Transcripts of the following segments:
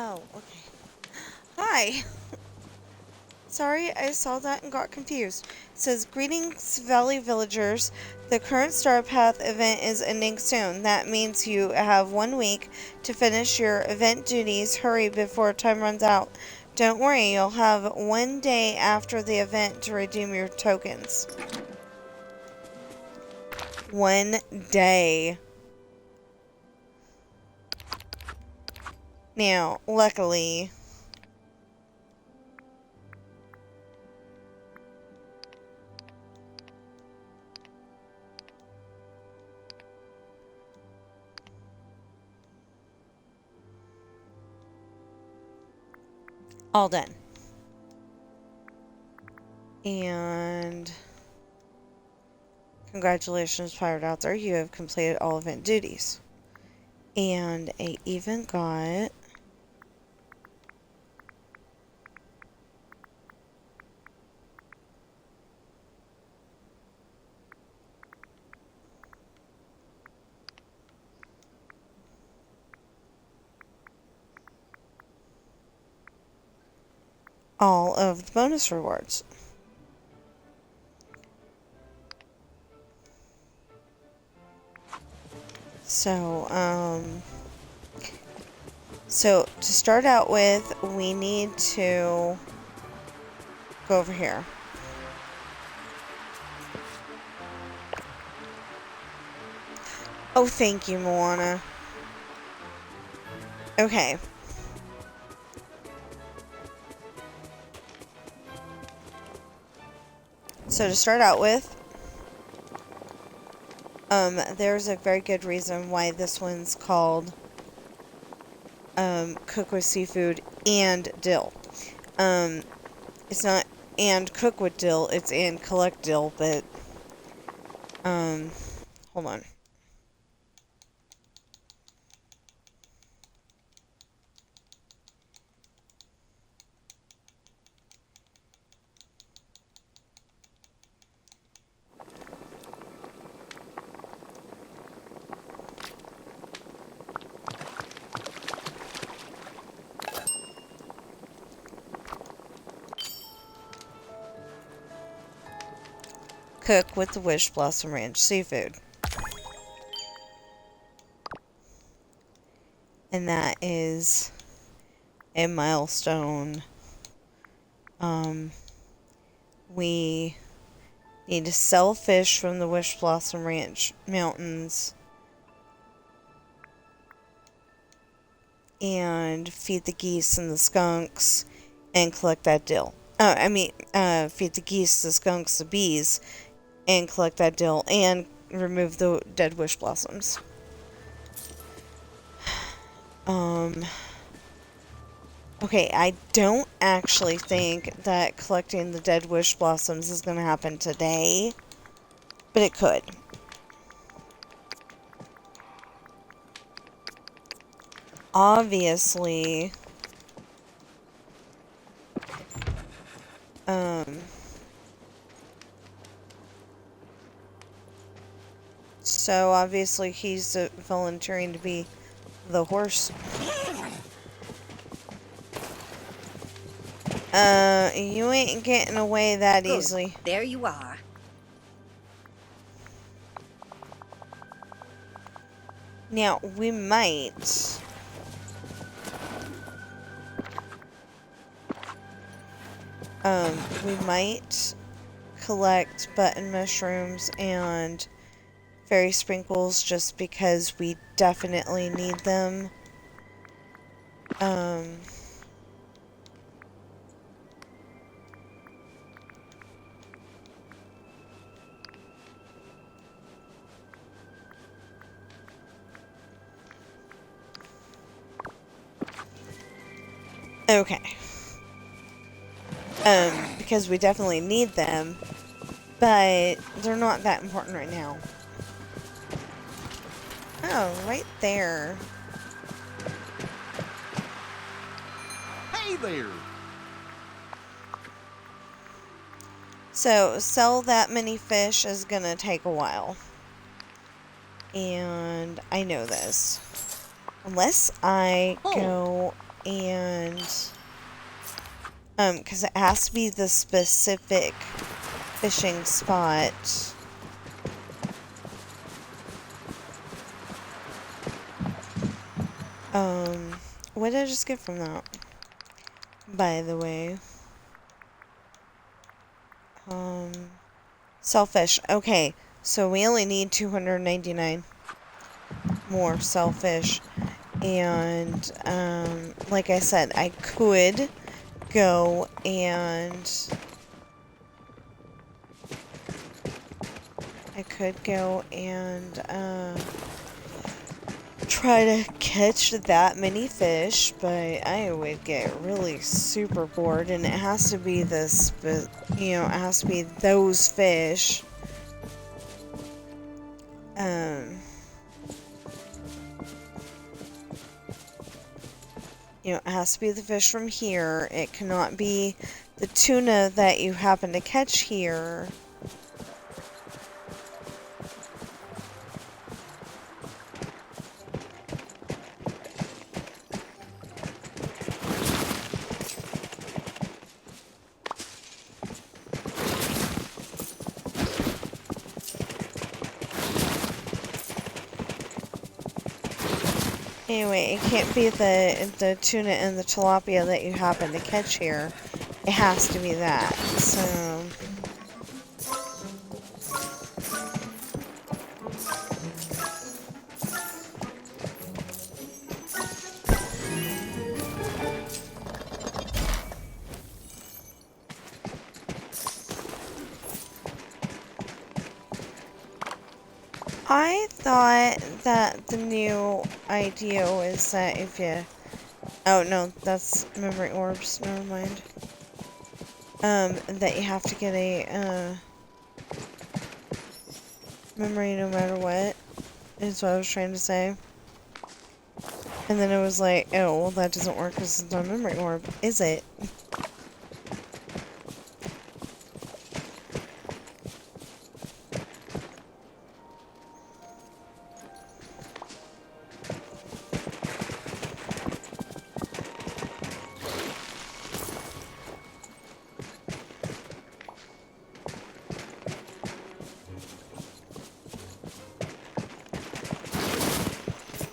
Oh, okay. Hi! Sorry, I saw that and got confused. It says, Greetings, Valley Villagers. The current Star Path event is ending soon. That means you have 1 week to finish your event duties. Hurry before time runs out. Don't worry, you'll have 1 day after the event to redeem your tokens. 1 day. Now, luckily... all done. And congratulations, Pirate out there. You have completed all event duties. And I even got all of the bonus rewards. So to start out with, we need to go over here. Oh, thank you, Moana. Okay. So to start out with, there's a very good reason why this one's called Cook with Seafood and Dill. It's not and cook with dill, it's and collect dill, but hold on. Cook with the Wish Blossom Ranch Seafood. And that is a milestone. We need to sell fish from the Wish Blossom Ranch mountains. And feed the geese and the skunks and collect that dill. Feed the geese, the skunks, the bees, and collect that dill, and remove the dead wish blossoms. Okay, I don't actually think that collecting the dead wish blossoms is going to happen today, but it could. Obviously, so obviously he's volunteering to be the horse. You ain't getting away that Good. easily. There you are. Now, we might... collect button mushrooms and fairy sprinkles just because we definitely need them. Okay. Because we definitely need them, but they're not that important right now. Oh, right there. Hey there! So, sell that many fish is gonna take a while. And I know this. Unless I go and... because it has to be the specific fishing spot. What did I just get from that? By the way. Selfish. Okay, so we only need 299 more selfish. And, like I said, I could go and... try to catch that many fish, but I would get really super bored, and it has to be this, you know, it has to be those fish. You know, it has to be the fish from here. It cannot be the tuna that you happen to catch here. Anyway, it can't be the tuna and the tilapia that you happen to catch here. It has to be that. So... I thought that the new idea was that if you... Oh, no, that's memory orbs. Never mind. That you have to get a, memory no matter what, is what I was trying to say. And then it was like, oh, well, that doesn't work because it's not a memory orb, is it?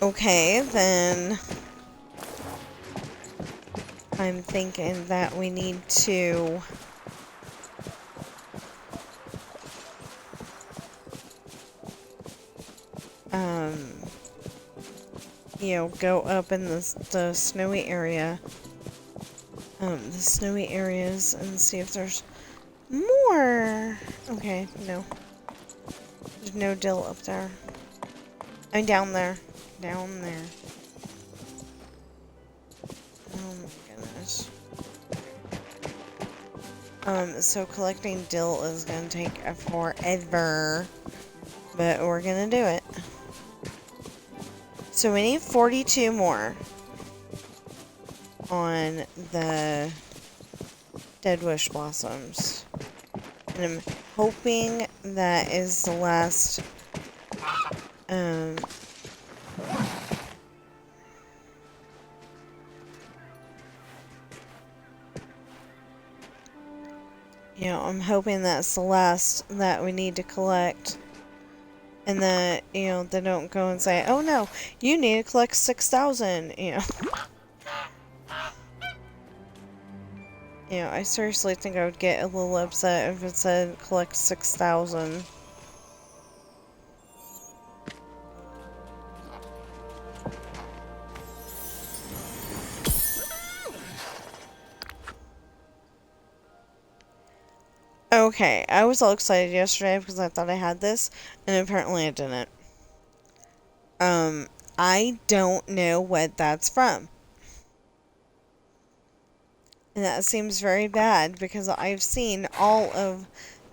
Okay, then I'm thinking that we need to you know, go up in the snowy area, the snowy areas, and see if there's more. Okay, no. There's no dill up there. I'm down there. Down there. Oh my goodness. So collecting dill is gonna take forever, but we're gonna do it. So we need 42 more on the dead wish blossoms. And I'm hoping that is the last, you know, I'm hoping that's the last that we need to collect. And that, you know, they don't go and say, oh no, you need to collect 6,000, you know. You know, I seriously think I would get a little upset if it said collect 6,000. Okay, I was all excited yesterday because I thought I had this, and apparently I didn't. I don't know what that's from. And that seems very bad because I've seen all of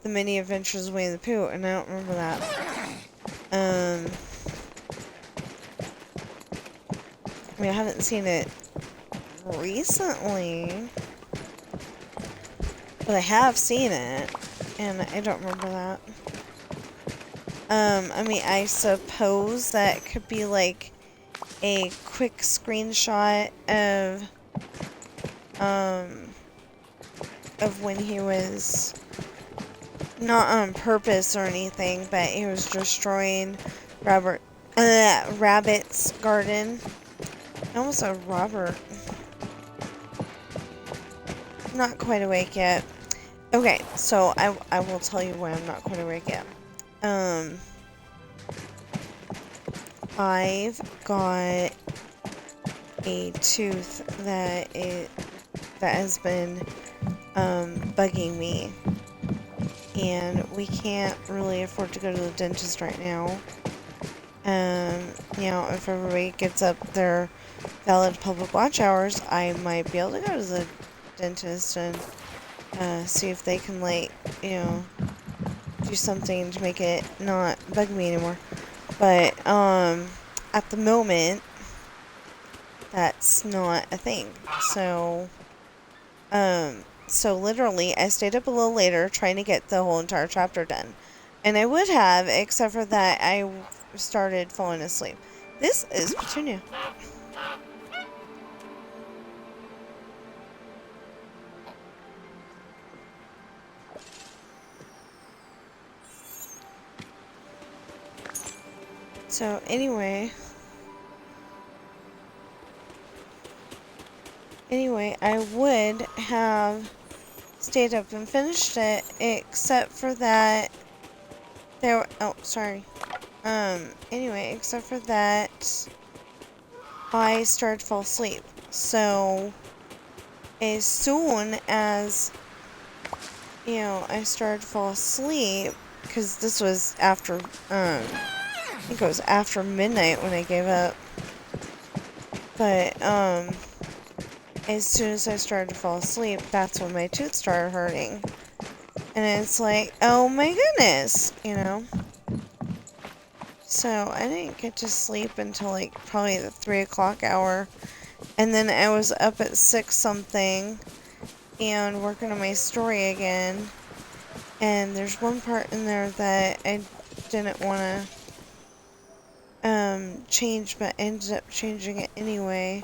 the mini adventures of Winnie the Pooh, and I don't remember that. I mean, I haven't seen it recently, but I have seen it, and I don't remember that. I mean, I suppose that could be like a quick screenshot of when he was not on purpose or anything, but he was destroying Rabbit's garden. I almost said Robert. Not quite awake yet. Okay, so I will tell you why I'm not quite awake yet. I've got a tooth that has been bugging me, and we can't really afford to go to the dentist right now. You know, if everybody gets up their valid public watch hours, I might be able to go to the dentist and see if they can, like, you know, do something to make it not bug me anymore. But at the moment, that's not a thing. So so literally, I stayed up a little later trying to get the whole entire chapter done. And I would have, except for that I started falling asleep. This is Petunia. So anyway, I would have stayed up and finished it, except for that anyway, except for that I started to fall asleep. So as soon as, you know, I started to fall asleep, because this was after, I think it was after midnight when I gave up. But, as soon as I started to fall asleep, that's when my tooth started hurting. And it's like, oh my goodness, you know? So, I didn't get to sleep until, like, probably the 3 o'clock hour. And then I was up at 6 something and working on my story again. And there's one part in there that I didn't want to change, but ended up changing it anyway.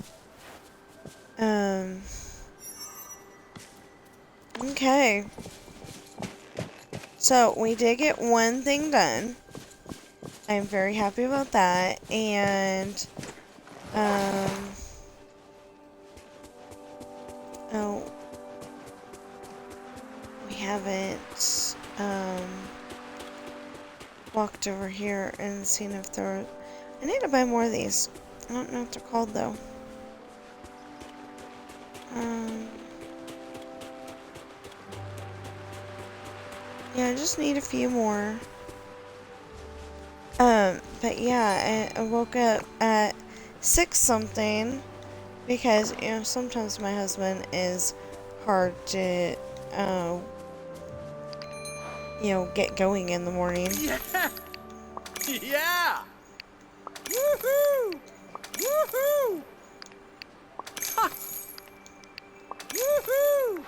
Okay. So, we did get one thing done. I'm very happy about that. And, oh, we haven't, walked over here and seen if there... I need to buy more of these. I don't know what they're called, though. Yeah, I just need a few more. But yeah, I woke up at 6 something because, you know, sometimes my husband is hard to, you know, get going in the morning. Yeah! Yeah! Woohoo! Woohoo! Ha! Woohoo!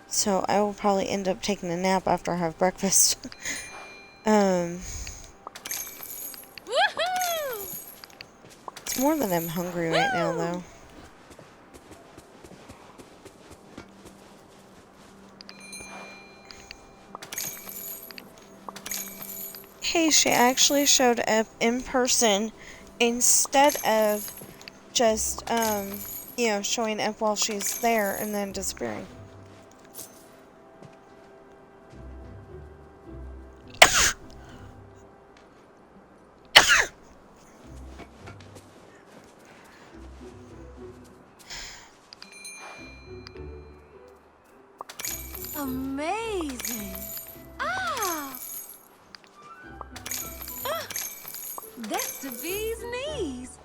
So I will probably end up taking a nap after I have breakfast. Woohoo! It's more than I'm hungry right now, though. Hey, she actually showed up in person instead of just, you know, showing up while she's there and then disappearing. Amazing. Ah! That's the bee's knees.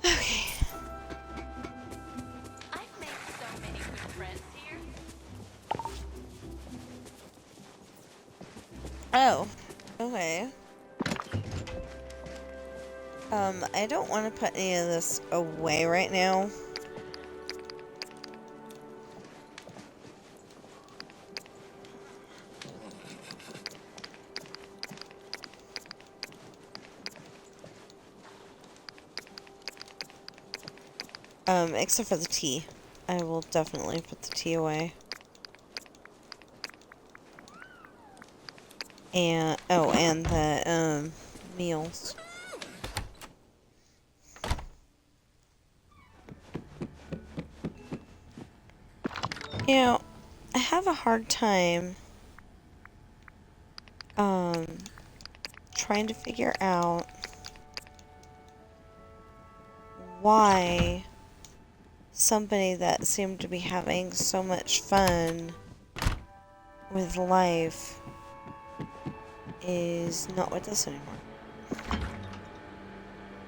Okay. I've made so many good friends here. Oh. Okay. I don't want to put any of this away right now. Except for the tea. I will definitely put the tea away. And, oh, and the, meals. You know, I have a hard time, trying to figure out why somebody that seemed to be having so much fun with life is not with us anymore.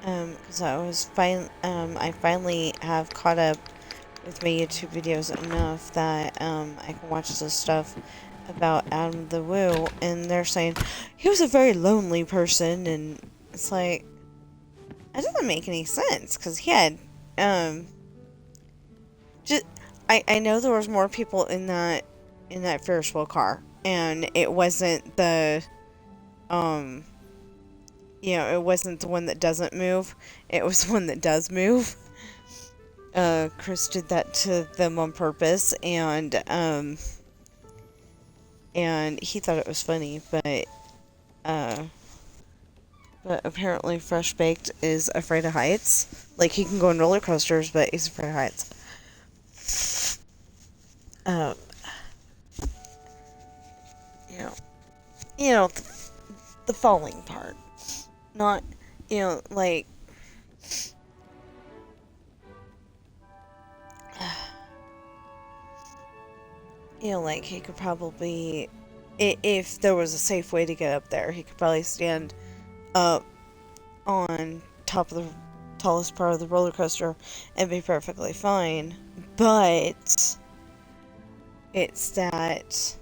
Because I finally have caught up with my YouTube videos enough that, I can watch this stuff about Adam the Woo, and they're saying he was a very lonely person, and it's like, that doesn't make any sense, because he had, just, I know there was more people in that Ferris wheel car, and it wasn't the, it wasn't the one that doesn't move, it was the one that does move. Chris did that to them on purpose, and he thought it was funny, but apparently Fresh Baked is afraid of heights. Like, he can go on roller coasters, but he's afraid of heights. You know, the falling part. Not, like, like, he could probably, if there was a safe way to get up there, he could probably stand up on top of the tallest part of the roller coaster and be perfectly fine. But it's that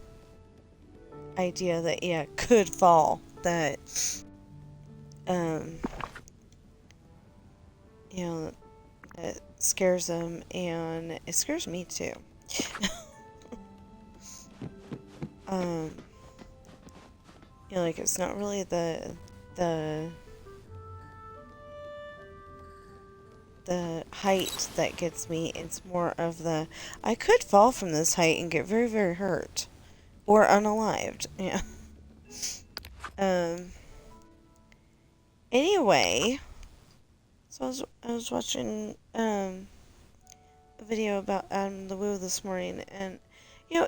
idea that, yeah, could fall that, that scares him, and it scares me too. Like, it's not really the height that gets me, it's more of the, I could fall from this height and get very, very hurt. Or unalived, yeah. Anyway, so I was watching, a video about Adam the Woo this morning, and,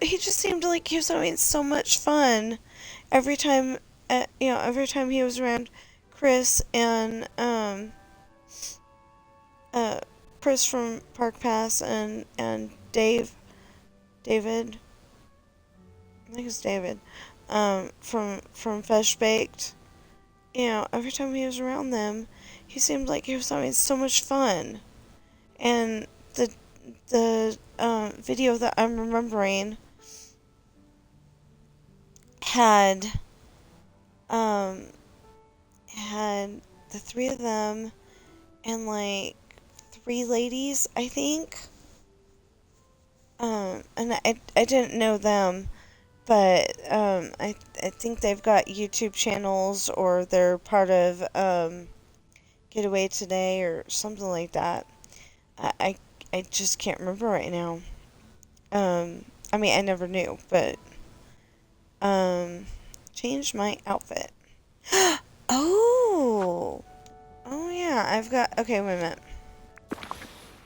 he just seemed like he was having so much fun every time, every time he was around Chris and, Chris from Park Pass and David, I think it's David, from Fresh Baked. Every time he was around them, he seemed like he was having so much fun. And the video that I'm remembering had the three of them and, like, 3 ladies, I think. And I didn't know them, but, I think they've got YouTube channels, or they're part of, Getaway Today, or something like that. I just can't remember right now. I mean, I never knew, but, changed my outfit. Oh! Oh, yeah, I've got, okay, wait a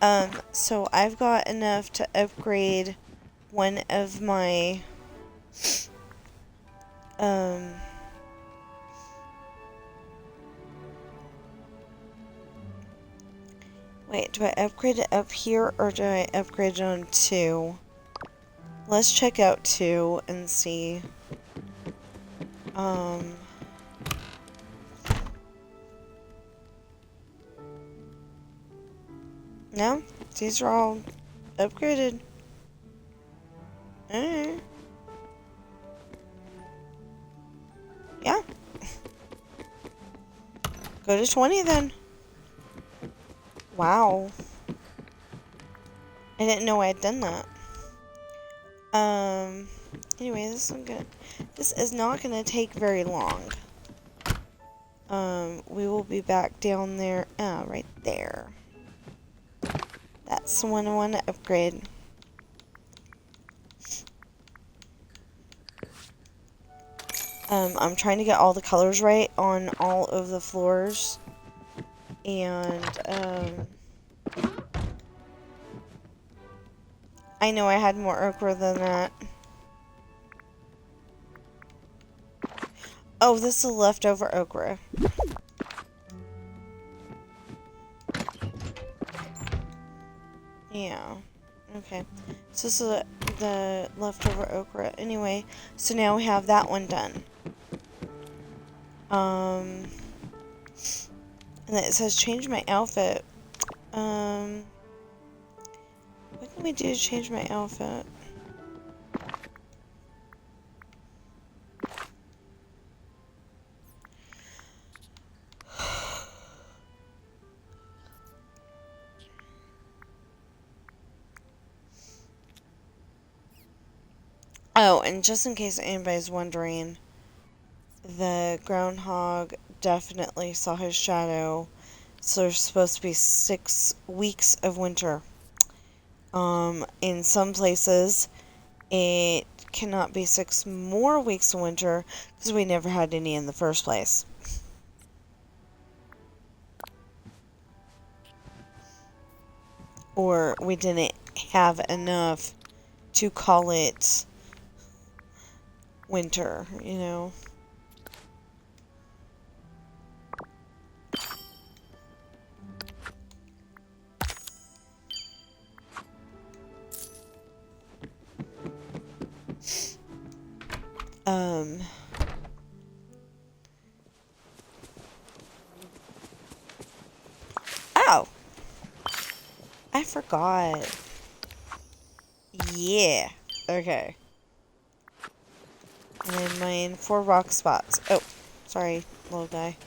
minute. So I've got enough to upgrade one of my, wait, do I upgrade it up here, or do I upgrade it on 2? Let's check out 2 and see. No, these are all upgraded. Alright. Yeah. Go to 20 then. Wow. I didn't know I had done that. Anyway, this is not gonna take very long. We will be back down there, right there. That's the one I want to upgrade. I'm trying to get all the colors right on all of the floors. And, I know I had more ochre than that. Oh, this is leftover okra. Yeah. Okay. So this is the leftover okra. Anyway, so now we have that one done. And then it says change my outfit. What can we do to change my outfit? Oh, and just in case anybody's wondering, the groundhog definitely saw his shadow. So there's supposed to be 6 weeks of winter. In some places, it cannot be 6 more weeks of winter because we never had any in the first place. Or we didn't have enough to call it winter, you know? Oh! I forgot. Yeah. Okay. And then mine 4 rock spots. Oh, sorry, little guy.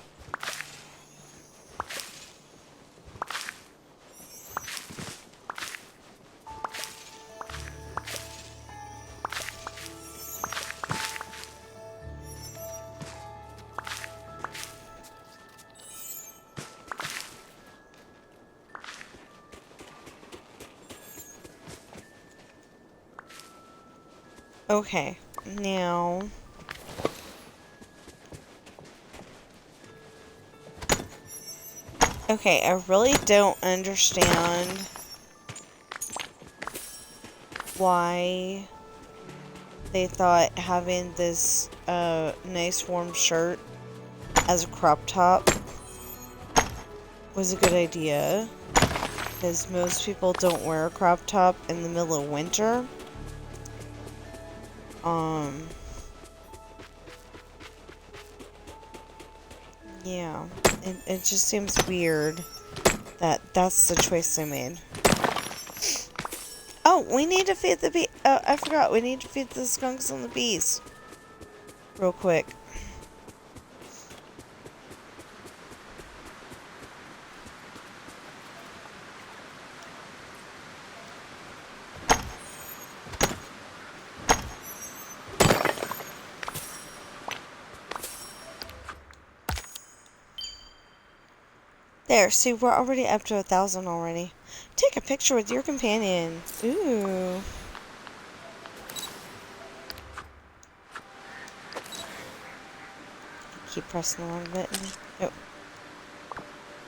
Okay, now... Okay, I really don't understand why they thought having this nice warm shirt as a crop top was a good idea. Because most people don't wear a crop top in the middle of winter. Yeah, it just seems weird that that's the choice they made. Oh, we need to feed the bee. Oh, I forgot. We need to feed the skunks and the bees. Real quick. There, see, we're already up to 1,000 already. Take a picture with your companion. Ooh. Keep pressing the wrong button. Oh.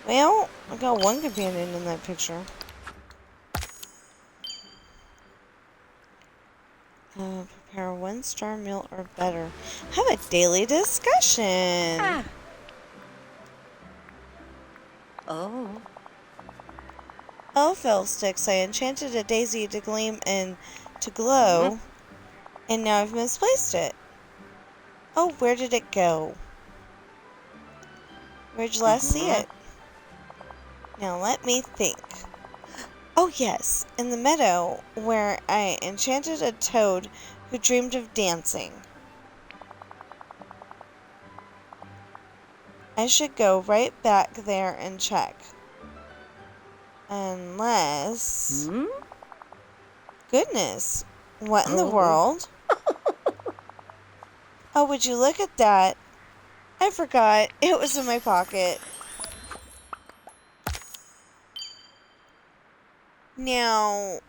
Well, I got one companion in that picture. Prepare a 1-star meal or better. Have a daily discussion. Ah. Oh. Oh, fiddlesticks, I enchanted a daisy to gleam and to glow, and now I've misplaced it. Oh, where did it go? Where'd you last see it? Now let me think. Oh yes, in the meadow where I enchanted a toad who dreamed of dancing. I should go right back there and check. Unless... Goodness, what in the world? Oh, would you look at that? I forgot. It was in my pocket. Now,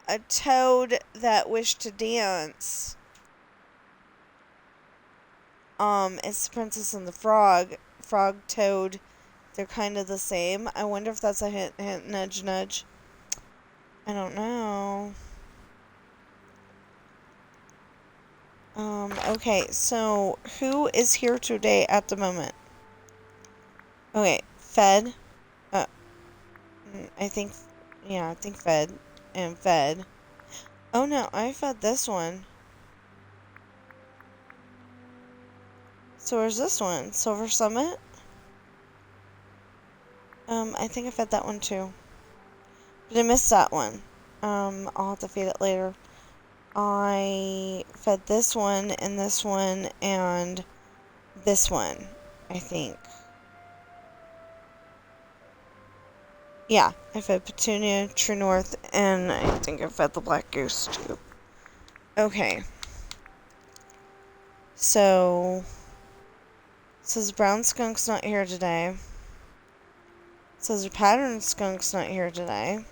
a toad that wished to dance, it's the Princess and the Frog. Frog, toad, they're kind of the same. I wonder if that's a hint, hint, nudge, nudge. I don't know. Okay, so who is here today at the moment? Okay, fed. Uh, I think, yeah, I think fed. And fed. Oh no, I fed this one. So where's this one? Silver Summit? I think I fed that one too. But I missed that one. I'll have to feed it later. I fed this one, and this one, and this one, I think. Yeah, I fed Petunia, True North, and I think I fed the Black Goose too. Okay. So, it says Brown Skunk's not here today. It says the Pattern Skunk's not here today.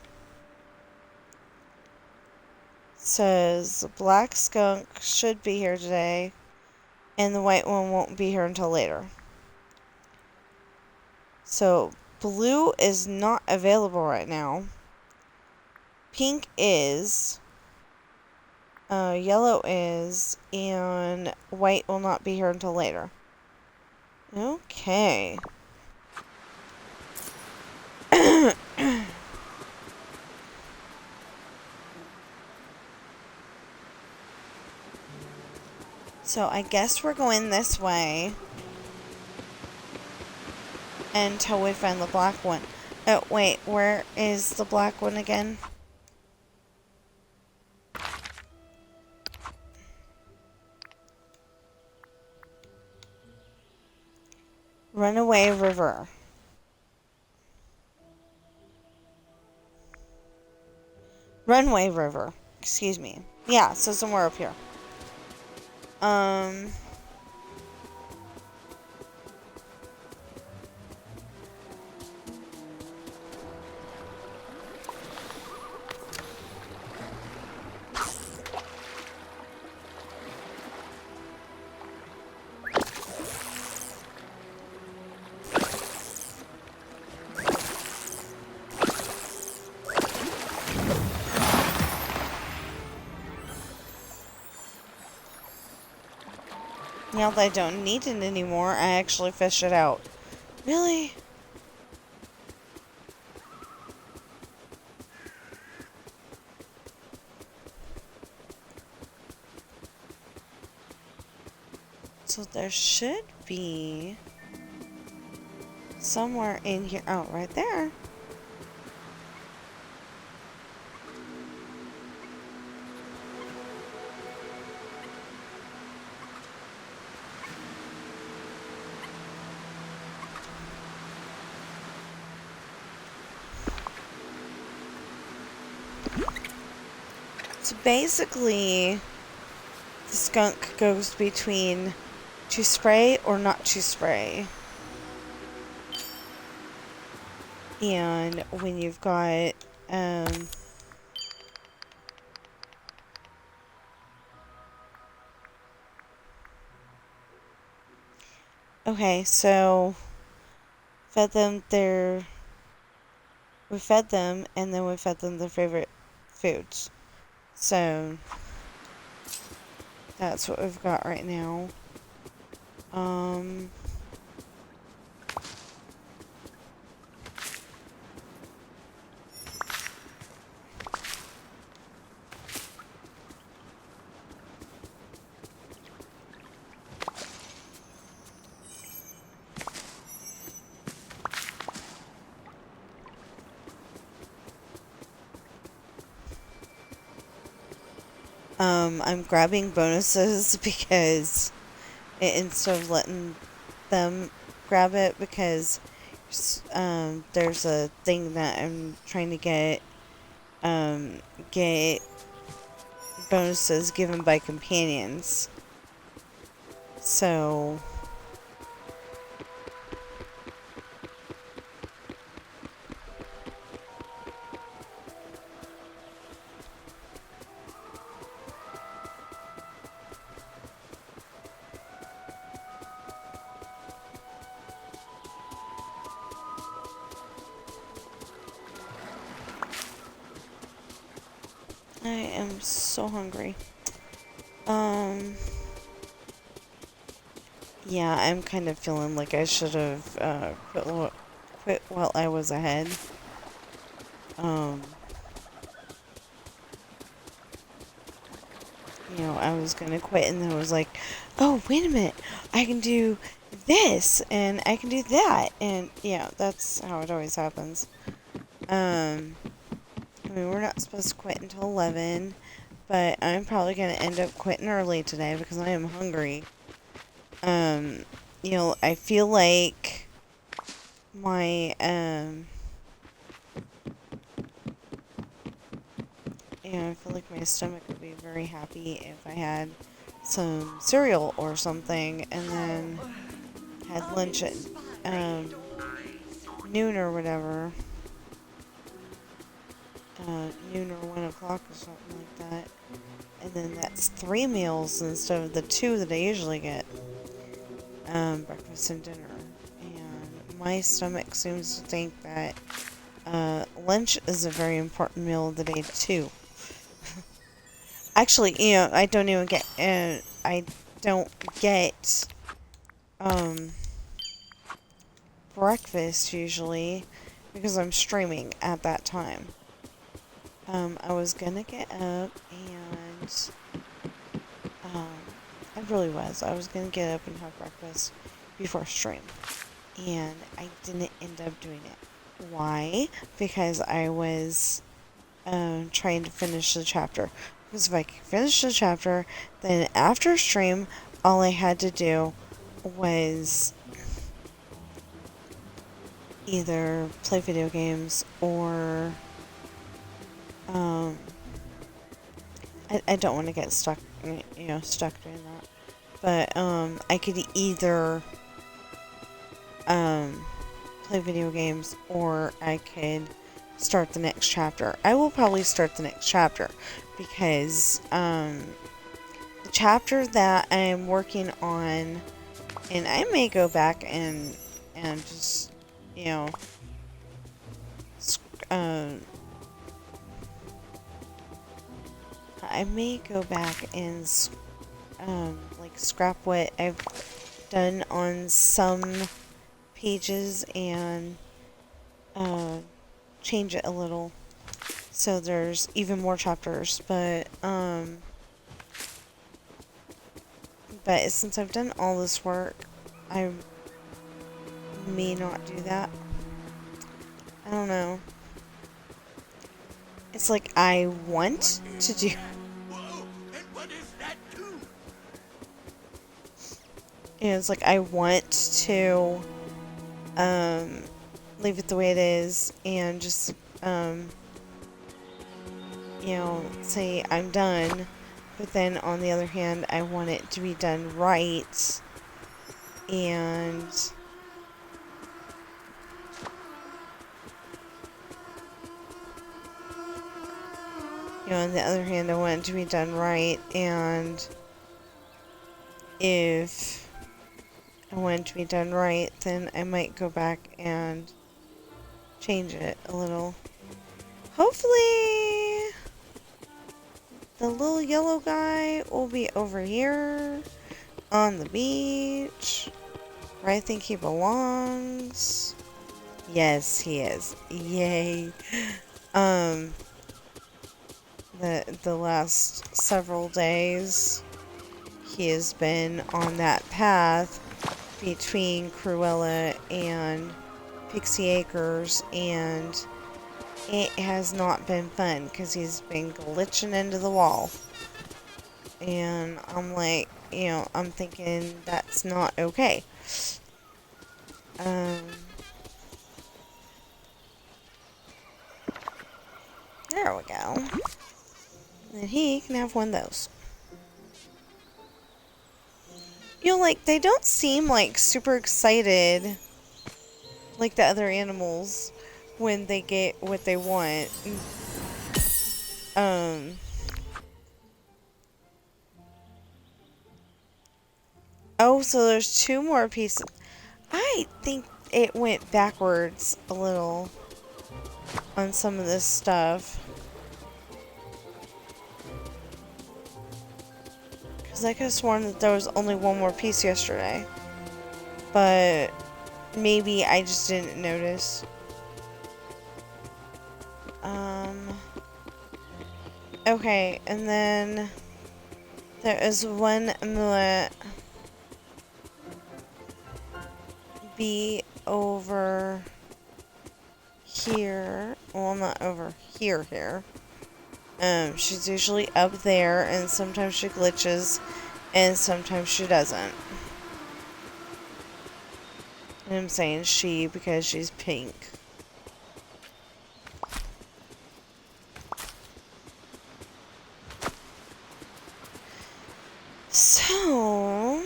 It says the Black Skunk should be here today, and the white one won't be here until later. So, blue is not available right now. Pink is. Yellow is. And white will not be here until later. Okay. So, I guess we're going this way until we find the black one. Oh, wait, where is the black one again? Runaway River. Runway River. Excuse me. Yeah, so somewhere up here. Now that I don't need it anymore, I actually fish it out. Really? So there should be somewhere in here. Oh, right there. So basically, the skunk goes between to spray or not to spray. And when you've got, okay, so fed them we fed them, and then we fed them their favorite foods. So that's what we've got right now. I'm grabbing bonuses because instead of letting them grab it, because there's a thing that I'm trying to get bonuses given by companions. So am so hungry. Yeah, I'm kind of feeling like I should have quit while I was ahead. You know, I was gonna quit and then I was like, oh, wait a minute, I can do this and I can do that. And yeah, that's how it always happens. I mean, we're not supposed to quit until 11, but I'm probably gonna end up quitting early today because I am hungry. You know, I feel like my, you know, I feel like my stomach would be very happy if I had some cereal or something and then had lunch at, noon or whatever. Noon or 1 o'clock or something like that. And then that's 3 meals instead of the 2 that I usually get. Breakfast and dinner. And my stomach seems to think that lunch is a very important meal of the day too. Actually, you know, I don't get breakfast usually because I'm streaming at that time. I was gonna get up and I really was. I was gonna get up and have breakfast before stream. And I didn't end up doing it. Why? Because I was trying to finish the chapter. Because if I could finish the chapter, then after stream, all I had to do was either play video games or I don't want to get stuck, you know, stuck doing that. But I could either play video games or I could start the next chapter. I will probably start the next chapter because the chapter that I'm working on, and I may go back and just, you know, I may go back and like scrap what I've done on some pages and change it a little so there's even more chapters, but since I've done all this work, I may not do that. I don't know. It's like I want to do. Whoa! And what is that too? You know, it's like I want to leave it the way it is and just you know, say I'm done, but then on the other hand I want it to be done right, and you know, on the other hand I want it to be done right, and if I want it to be done right, then I might go back and change it a little. Hopefully, the little yellow guy will be over here on the beach where I think he belongs. Yes, he is. Yay. The last several days, he has been on that path between Cruella and Pixie Acres, and it has not been fun because he's been glitching into the wall. And I'm like, you know, I'm thinking that's not okay. There we go. And he can have one of those. You know, like, they don't seem, like, super excited like the other animals when they get what they want. Oh, so there's 2 more pieces. I think it went backwards a little on some of this stuff. Because I could have sworn that there was only one more piece yesterday. But maybe I just didn't notice. Okay, and then there is one amulet be over here. Well, not over here. She's usually up there, and sometimes she glitches, and sometimes she doesn't. And I'm saying she because she's pink. So...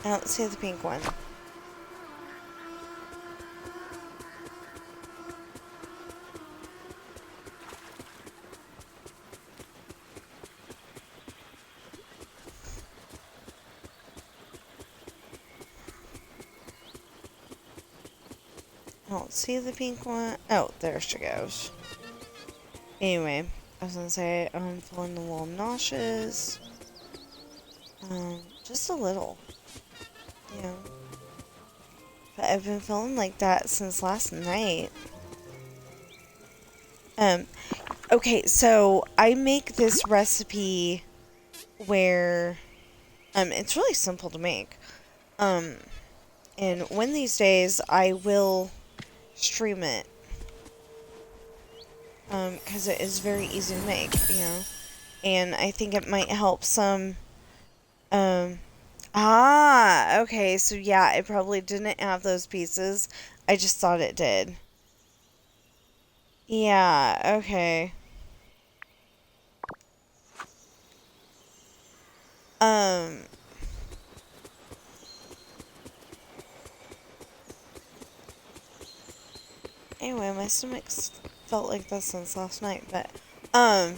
let's see the pink one. I don't see the pink one. Oh, there she goes. Anyway, I was gonna say I'm feeling a little nauseous. Just a little. You know. But I've been feeling like that since last night. Okay, so I make this recipe where, it's really simple to make. And one of these days I will stream it. Because it is very easy to make, you know. And I think it might help some, okay, so yeah, it probably didn't have those pieces. I just thought it did. Yeah, okay. Anyway, my stomach's felt like this since last night, but, oh,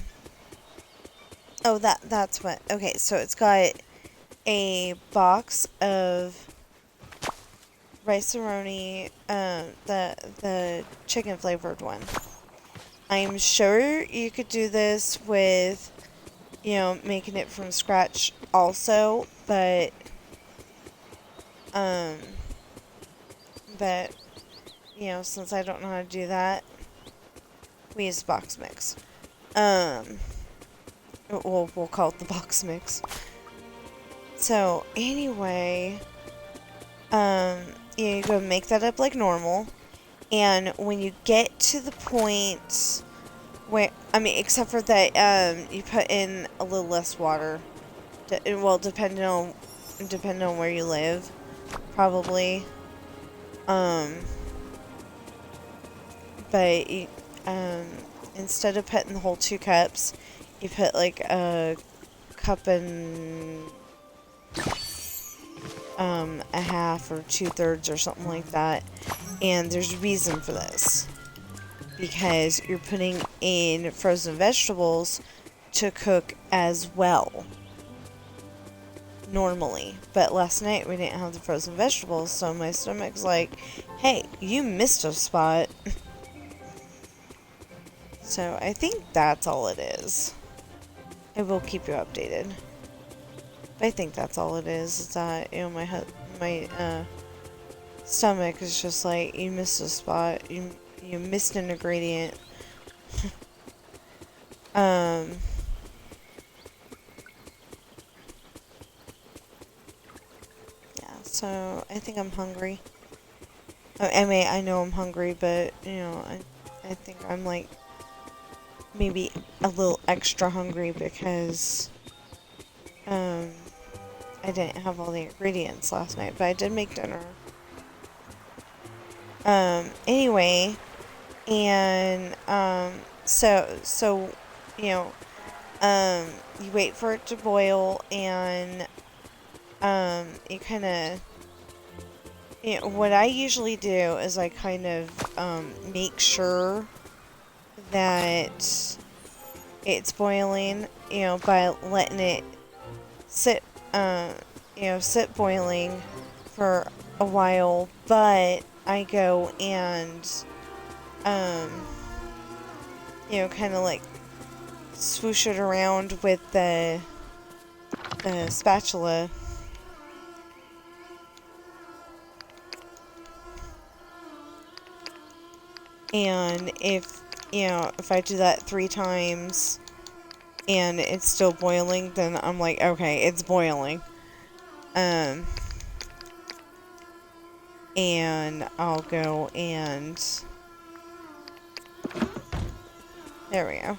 that's what, okay, so it's got a box of rice-a-roni, the chicken flavored one. I'm sure you could do this with, you know, making it from scratch also, but, you know, since I don't know how to do that, we use box mix. We'll call it the box mix. So, anyway, you go make that up like normal, and when you get to the point where, I mean, except for that, you put in a little less water, well, depending on where you live, probably, but, instead of putting the whole 2 cups, you put, like, a cup and a half or 2/3 or something like that. And there's a reason for this, because you're putting in frozen vegetables to cook as well normally. But last night we didn't have the frozen vegetables, so my stomach's like, hey, you missed a spot. So I think that's all it is. I will keep you updated. I think that's all it is that, you know, my stomach is just like, you missed a spot, you missed an ingredient. Yeah, so I think I'm hungry. I mean, I know I'm hungry, but, you know, I think I'm like maybe a little extra hungry because I didn't have all the ingredients last night, but I did make dinner. Anyway, and, so, you know, you wait for it to boil, and, you kind of, you know, what I usually do is I kind of, make sure that it's boiling, you know, by letting it sit, you know, sit boiling for a while, but I go and um, kind of like swoosh it around with the spatula. And if I do that 3 times and it's still boiling, then I'm like, okay, it's boiling. And I'll go and... There we go.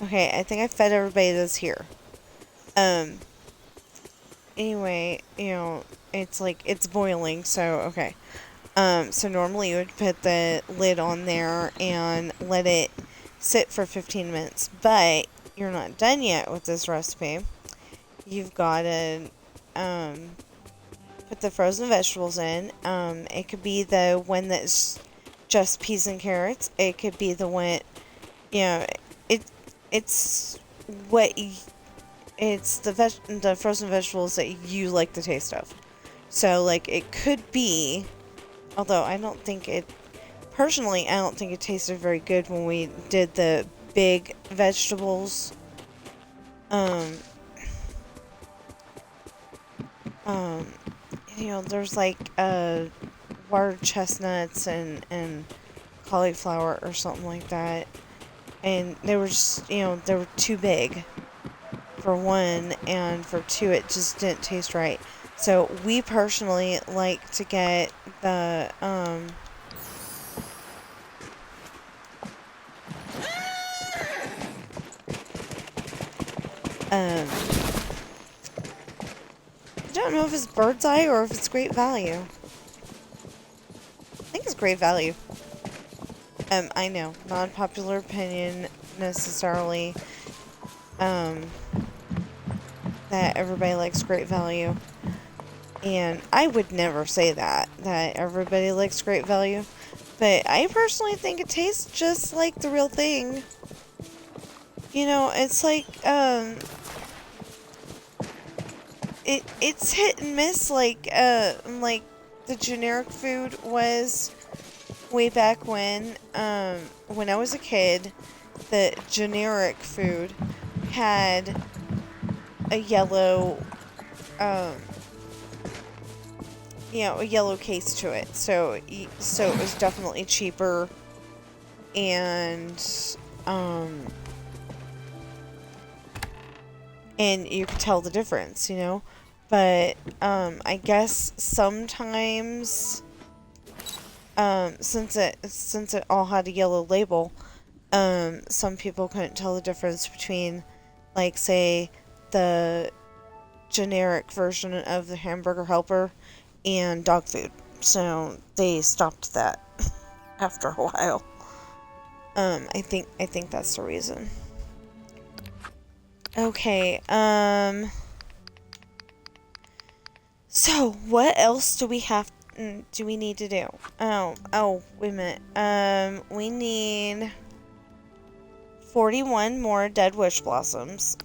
Okay, I think I fed everybody this here. Anyway, it's like, it's boiling, so, okay. So normally you would put the lid on there and let it sit for 15 minutes, but you're not done yet with this recipe. You've got to, put the frozen vegetables in. It could be the one that's just peas and carrots. It could be the one, it, it's what, it's the frozen vegetables that you like the taste of. So, like, it could be, although I don't think it, personally, I don't think it tasted very good when we did the big vegetables. There's like, water chestnuts and cauliflower or something like that. And they were just, they were too big for one, and for two, it just didn't taste right. So we personally like to get the, I don't know if it's bird's eye or if it's great value. I think it's great value. I know, non-popular opinion necessarily, that everybody likes great value. And I would never say that everybody likes great value. But I personally think it tastes just like the real thing. It's like, it's hit and miss like the generic food was way back when I was a kid. The generic food had a yellow, a yellow case to it. So it was definitely cheaper, and you could tell the difference, But, I guess sometimes, since it all had a yellow label, some people couldn't tell the difference between, like, say, the generic version of the hamburger helper and dog food. So they stopped that after a while. I think that's the reason. Okay, so what else do we need to do? Oh, wait a minute. We need 41 more dead wish blossoms.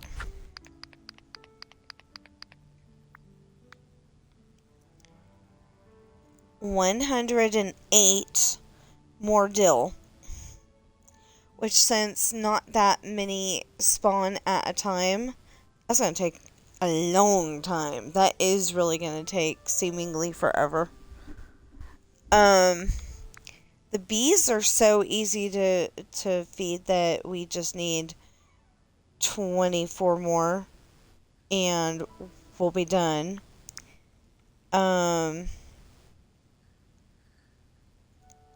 108 more dill. Which, since not that many spawn at a time, that's going to take a long time. That is really going to take seemingly forever. The bees are so easy to feed that we just need 24 more and we'll be done.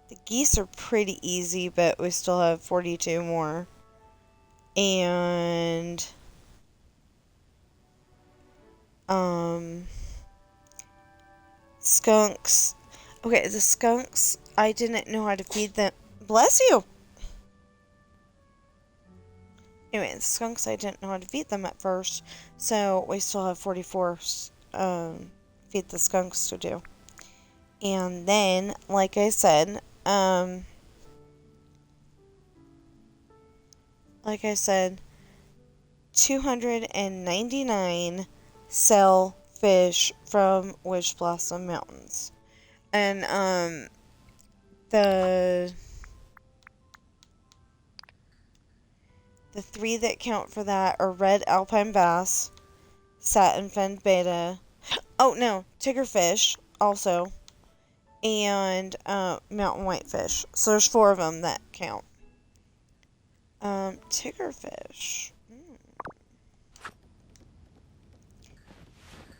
The geese are pretty easy, but we still have 42 more. And skunks. Okay, the skunks, I didn't know how to feed them. Bless you! Anyway, the skunks, I didn't know how to feed them at first. So we still have 44 feed the skunks to do. And then, like I said, 299 sell fish from Wish Blossom Mountains. And, the The 3 that count for that are red alpine bass, satin fin betta. Oh, no, tigerfish also. And mountain whitefish. So there's 4 of them that count. Tigerfish.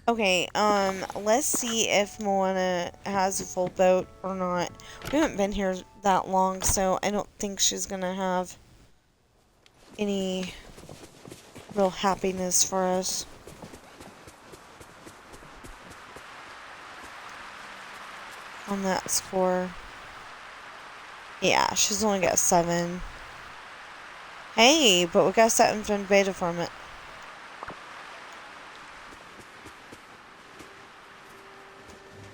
Okay, let's see if Moana has a full boat or not. We haven't been here that long, so I don't think she's gonna have any real happiness for us. On that score. Yeah, she's only got 7. Hey, but we got satin fin beta from it.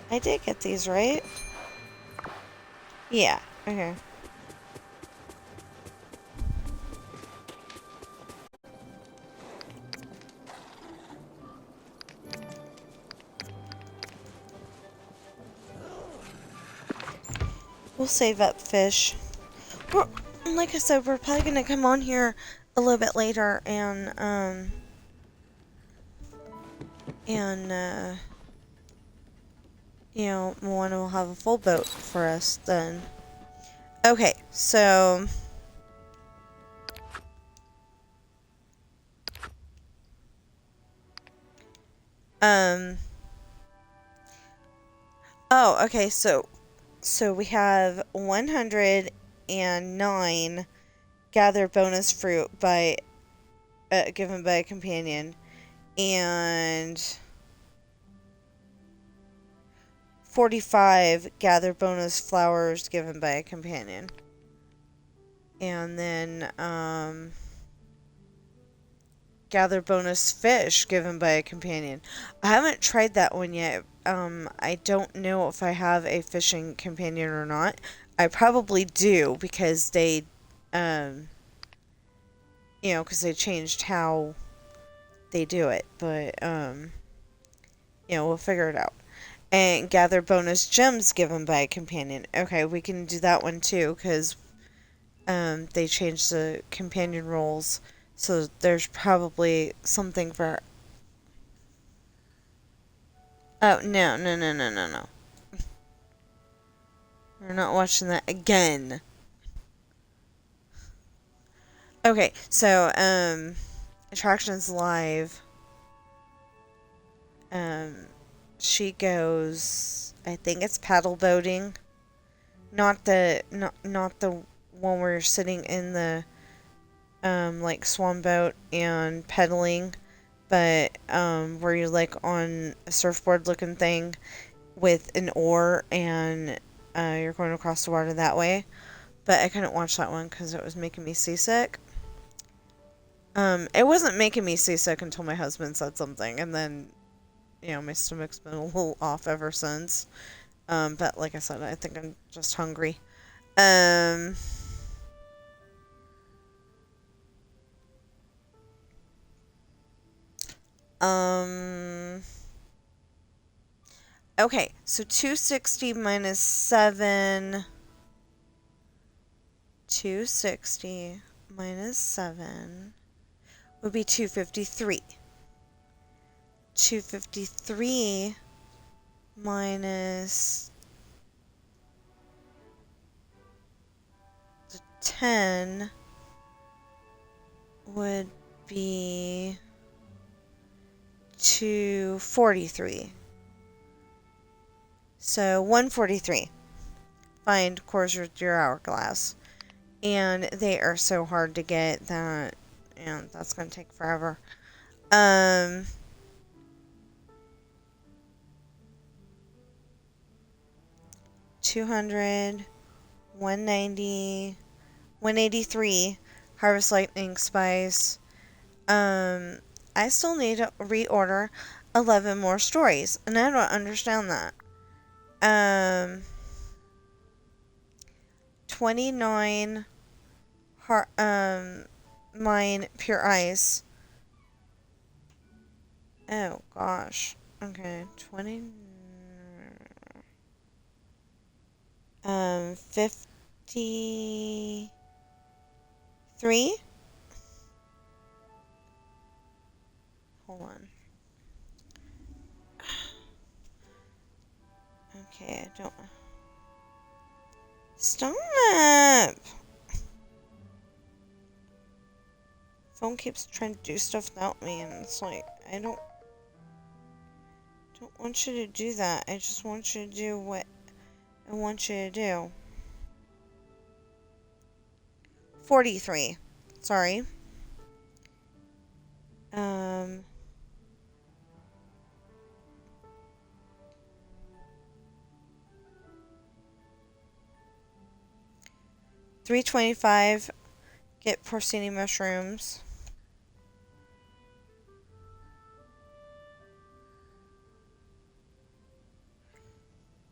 I did get these, right? Yeah, okay. We'll save up fish. Like I said, we're probably gonna come on here a little bit later and you know, Moana will have a full boat for us then. Okay, so oh, okay, so we have 109 gather bonus fruit by given by a companion, and 45 gather bonus flowers given by a companion. And then gather bonus fish given by a companion. I haven't tried that one yet. I don't know if I have a fishing companion or not. I probably do because they you know, because they changed how they do it, but you know, we'll figure it out. And gather bonus gems given by a companion. Okay, we can do that one too, because they changed the companion roles, so there's probably something for... Oh, no, no, no, no, no, no. We're not watching that again. Okay, so, Attractions Live. She goes, I think it's paddle boating. Not the one where you're sitting in the, like, swan boat and pedaling, but, where you're, like, on a surfboard looking thing with an oar and, you're going across the water that way. But I couldn't watch that one because it was making me seasick. It wasn't making me seasick until my husband said something, and then, you know, my stomach's been a little off ever since. But like I said, I think I'm just hungry. Okay, so 260 minus 7. 260 minus 7 would be 253. 253 minus the 10 would be 243. So 143. Find cores with your hourglass. And they are so hard to get that, and that's going to take forever. 200, 190, 183, Harvest Lightning Spice. I still need to reorder 11 more stories, and I don't understand that. 29 mine pure ice. Oh gosh. Okay, 20 53. hold on. Okay, I don't... Stop! Phone keeps trying to do stuff without me, and it's like, I don't want you to do that. I just want you to do what I want you to do. 43. Sorry. 325. Get porcini mushrooms.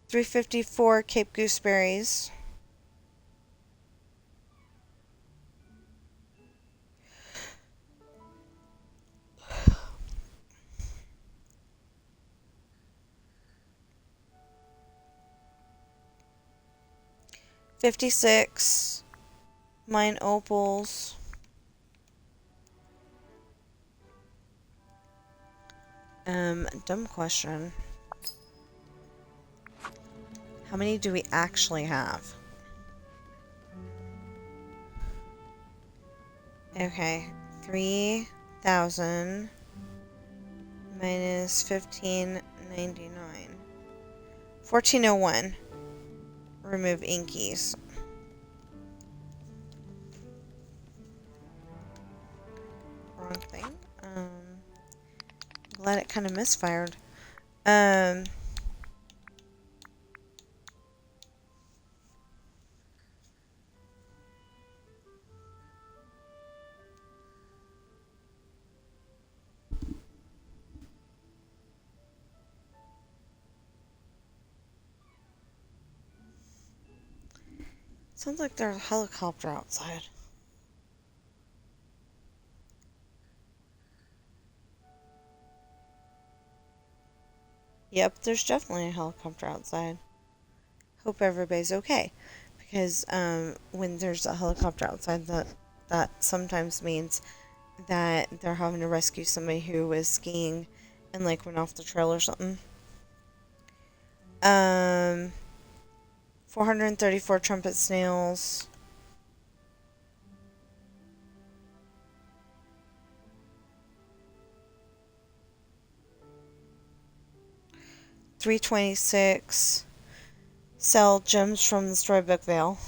354. Cape gooseberries. 56. Mine opals. Dumb question. How many do we actually have? Okay. 3,000 minus 1599. 1401. Remove inkies. Wrong thing. Glad it kind of misfired. Sounds like there's a helicopter outside. Yep, there's definitely a helicopter outside. Hope everybody's okay. Because when there's a helicopter outside, that sometimes means that they're having to rescue somebody who was skiing and like went off the trail or something. 434 trumpet snails. 326. Sell gems from the Storybook Vale.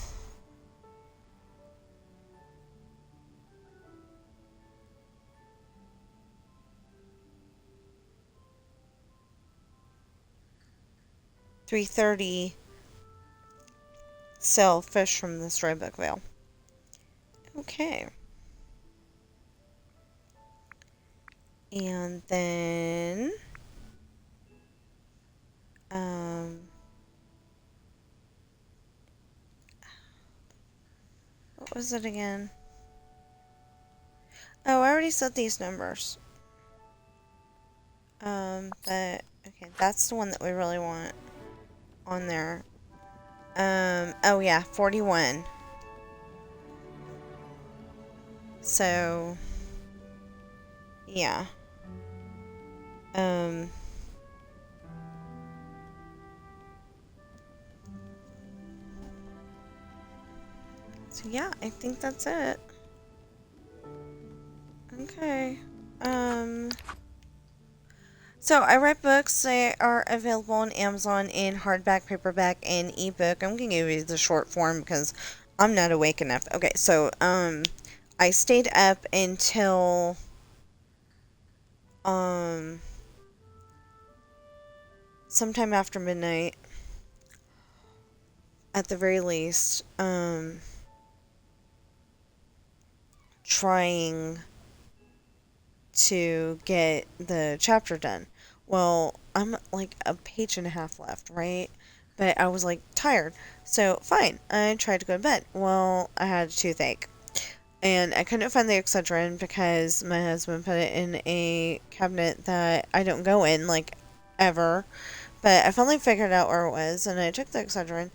330. Sell fish from the Storybook Vale. Okay. And then what was it again? Oh, I already said these numbers. But okay, that's the one that we really want on there. Oh yeah, 41. So yeah. So yeah, I think that's it. Okay. So I write books. They are available on Amazon in hardback, paperback, and ebook. I'm gonna give you the short form because I'm not awake enough. Okay, so I stayed up until sometime after midnight, at the very least, trying to get the chapter done. Well, I'm like a page and a half left, right? But I was like tired. So, fine. I tried to go to bed. Well, I had a toothache. And I couldn't find the Excedrin because my husband put it in a cabinet that I don't go in, like, ever. But I finally figured out where it was, and I took the Excedrin.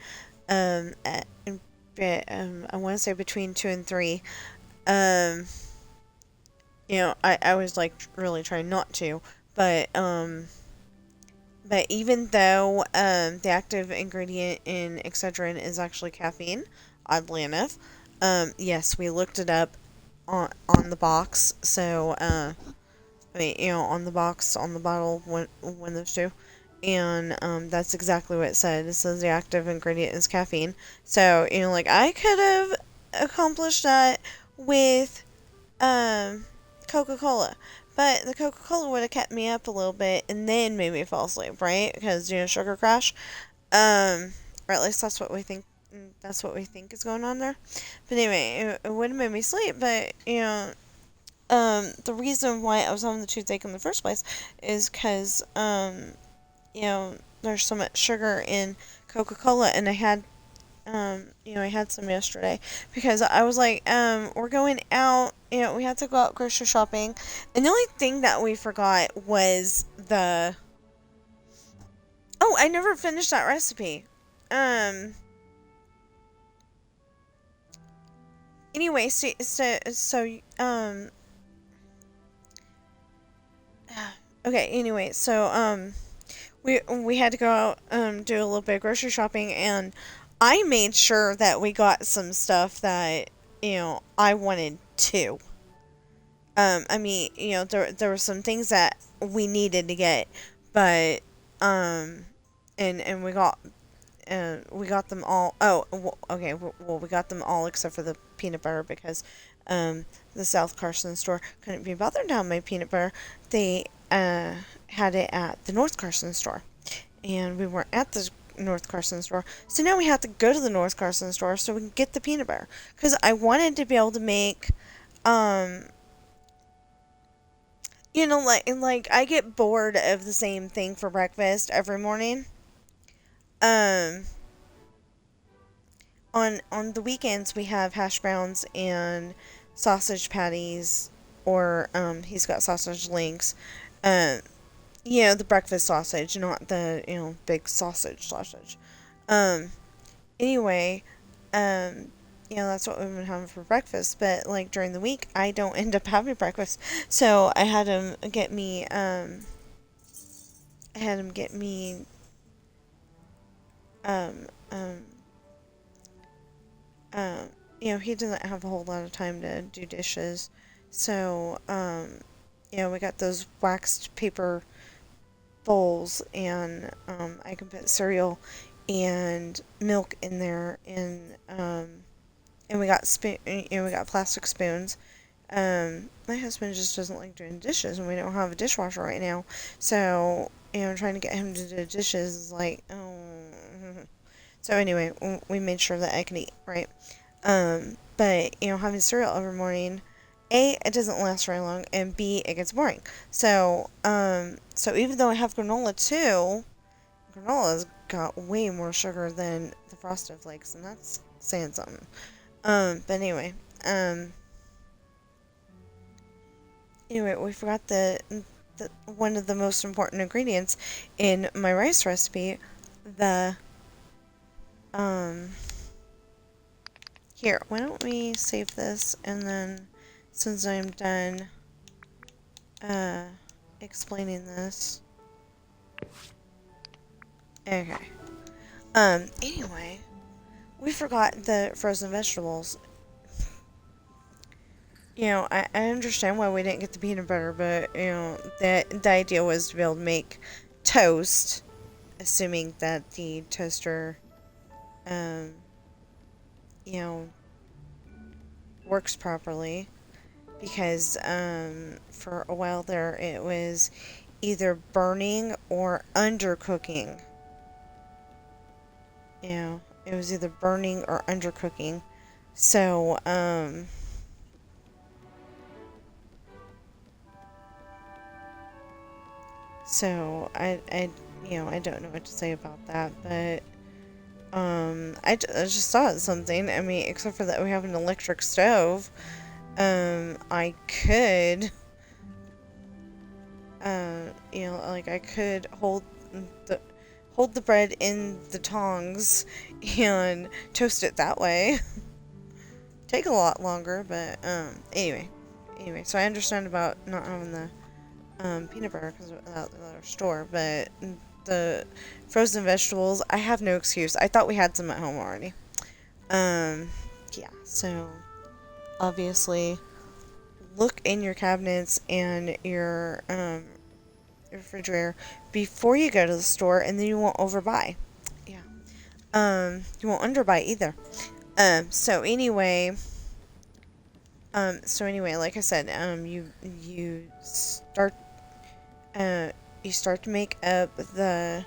I want to say between 2 and 3. I was like really trying not to, but even though the active ingredient in Excedrin is actually caffeine, oddly enough, yes, we looked it up on the box. So I mean, on the box, on the bottle, when those two, and that's exactly what it said. It says the active ingredient is caffeine. So like I could have accomplished that with um, Coca-Cola. But the Coca-Cola would have kept me up a little bit and then made me fall asleep, right? Because, sugar crash. Or at least that's what we think. That's what we think is going on there. But anyway, it would have made me sleep. But, the reason why I was having the toothache in the first place is because, there's so much sugar in Coca-Cola, and I had some yesterday because I was like, we're going out, we had to go out grocery shopping, and the only thing that we forgot was oh, I never finished that recipe. Um, anyway, okay, anyway, we had to go out, do a little bit of grocery shopping, and I made sure that we got some stuff that, I wanted too. I mean, there were some things that we needed to get, but, and we got them all. Oh, okay. Well, we got them all except for the peanut butter because, the South Carson store couldn't be bothered to have my peanut butter. They, had it at the North Carson store, and we weren't at the North Carson store, so now we have to go to the North Carson store so we can get the peanut butter because I wanted to be able to make, um, like I get bored of the same thing for breakfast every morning. Um, on the weekends we have hash browns and sausage patties, or he's got sausage links. Um, the breakfast sausage, not the big sausage. Um, anyway, um, that's what we've been having for breakfast. But like during the week, I don't end up having breakfast, so I had him get me. I had him get me. Um, um, um, he doesn't have a whole lot of time to do dishes, so we got those waxed paper bowls, and I can put cereal and milk in there, and we got we got plastic spoons. My husband just doesn't like doing dishes, and we don't have a dishwasher right now, so trying to get him to do dishes is like, oh. So anyway, we made sure that I can eat, right? But having cereal every morning, A, it doesn't last very long, and B, it gets boring. So so even though I have granola too, granola's got way more sugar than the Frosted Flakes, and that's saying something. But anyway, we forgot the one of the most important ingredients in my rice recipe, the here, why don't we save this, and then since I'm done explaining this. Okay. Anyway, we forgot the frozen vegetables. I understand why we didn't get the peanut butter, but, the idea was to be able to make toast, assuming that the toaster, um, works properly, because, for a while there, it was either burning or undercooking. It was either burning or undercooking. So, I don't know what to say about that, but, I just thought something. I mean, except for that we have an electric stove, I could, like I could the, hold the bread in the tongs and toast it that way. Take a lot longer, but, anyway. anyway, so I understand about not having the peanut butter because without the other store, but the frozen vegetables, I have no excuse. I thought we had some at home already. Yeah, so obviously look in your cabinets and your refrigerator before you go to the store, and then you won't overbuy. Yeah. You won't underbuy either. So anyway, like I said, you start to make up the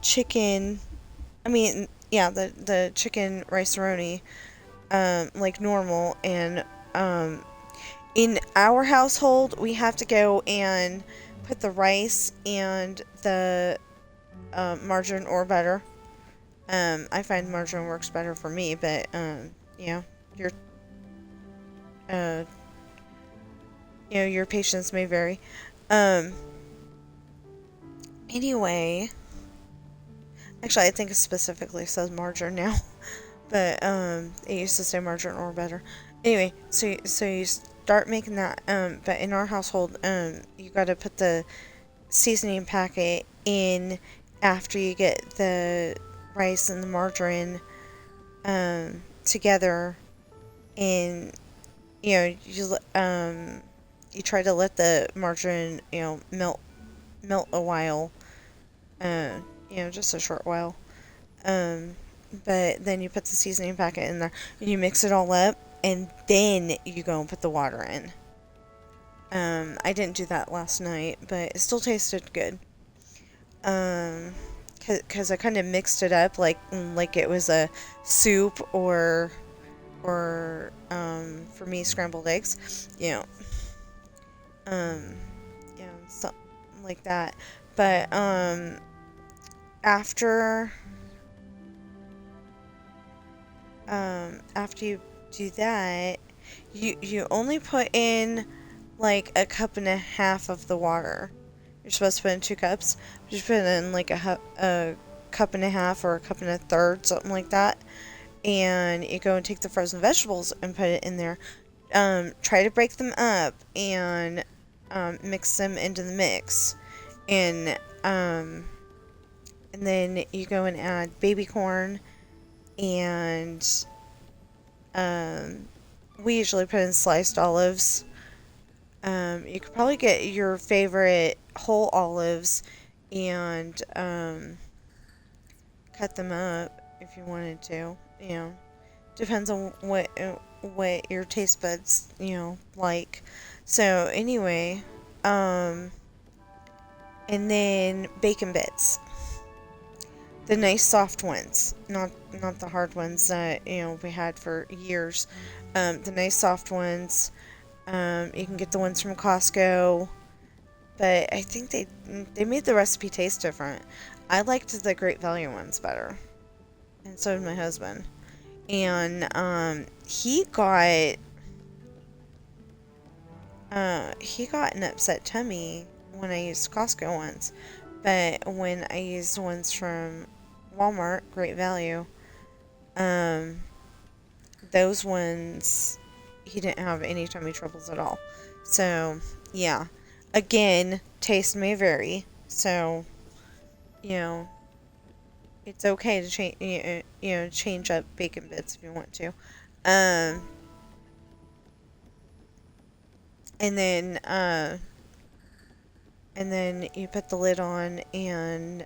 chicken. I mean, yeah, the chicken rice-a-roni, like normal, and in our household, we have to go and put the rice and the margarine or butter. I find margarine works better for me, but yeah, your uh, your patients may vary. Um, anyway, actually, I think it specifically says margarine now, but it used to say margarine or butter. Anyway, so you start making that. But in our household, you got to put the seasoning packet in after you get the rice and the margarine together, and you try to let the margarine melt a while, just a short while. But then you put the seasoning packet in there and you mix it all up, and then you go and put the water in. I didn't do that last night, but it still tasted good. Cause I kind of mixed it up like it was a soup or for me scrambled eggs, um, something like that. But after after you do that, you only put in like a cup and a half of the water. You're supposed to put in 2 cups. Just put in like a cup and a half or a cup and a third, something like that. And you go and take the frozen vegetables and put it in there. Try to break them up and mix them into the mix. And then you go and add baby corn, and we usually put in sliced olives. You could probably get your favorite whole olives and cut them up if you wanted to. Depends on what your taste buds like. So anyway, and then bacon bits, the nice soft ones, not the hard ones that we had for years. The nice soft ones. You can get the ones from Costco, but I think they made the recipe taste different. I liked the Great Value ones better, and so did my husband. And he got an upset tummy when I used Costco ones, but when I used ones from Walmart, Great Value, those ones, he didn't have any tummy troubles at all. So yeah, again, taste may vary. So it's okay to change up bacon bits if you want to. And then you put the lid on and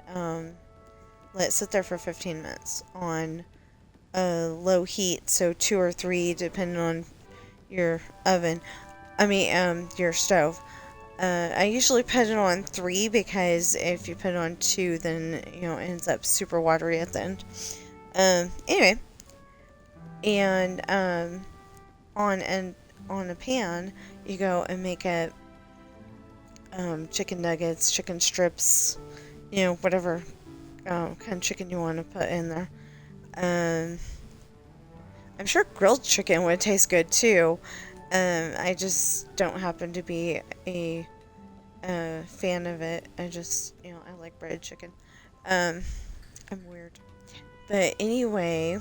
let it sit there for 15 minutes on low heat, so 2 or 3 depending on your oven. Your stove. I usually put it on 3 because if you put it on 2, then it ends up super watery at the end. Anyway, and on a pan, you go and make a chicken nuggets, chicken strips, whatever kind of chicken you want to put in there. I'm sure grilled chicken would taste good too. I just don't happen to be a fan of it. I just, I like breaded chicken. I'm weird. But anyway,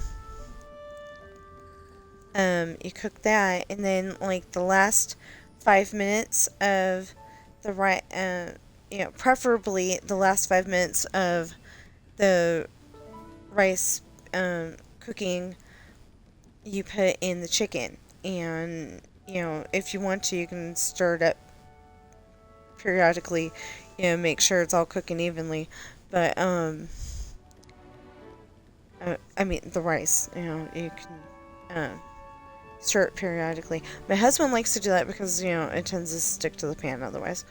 you cook that, and then like the last 5 minutes of the right, preferably the last 5 minutes of the rice cooking, you put in the chicken. And, if you want to, you can stir it up periodically, make sure it's all cooking evenly. But, I mean, the rice, you can, stir it periodically. My husband likes to do that because, it tends to stick to the pan otherwise.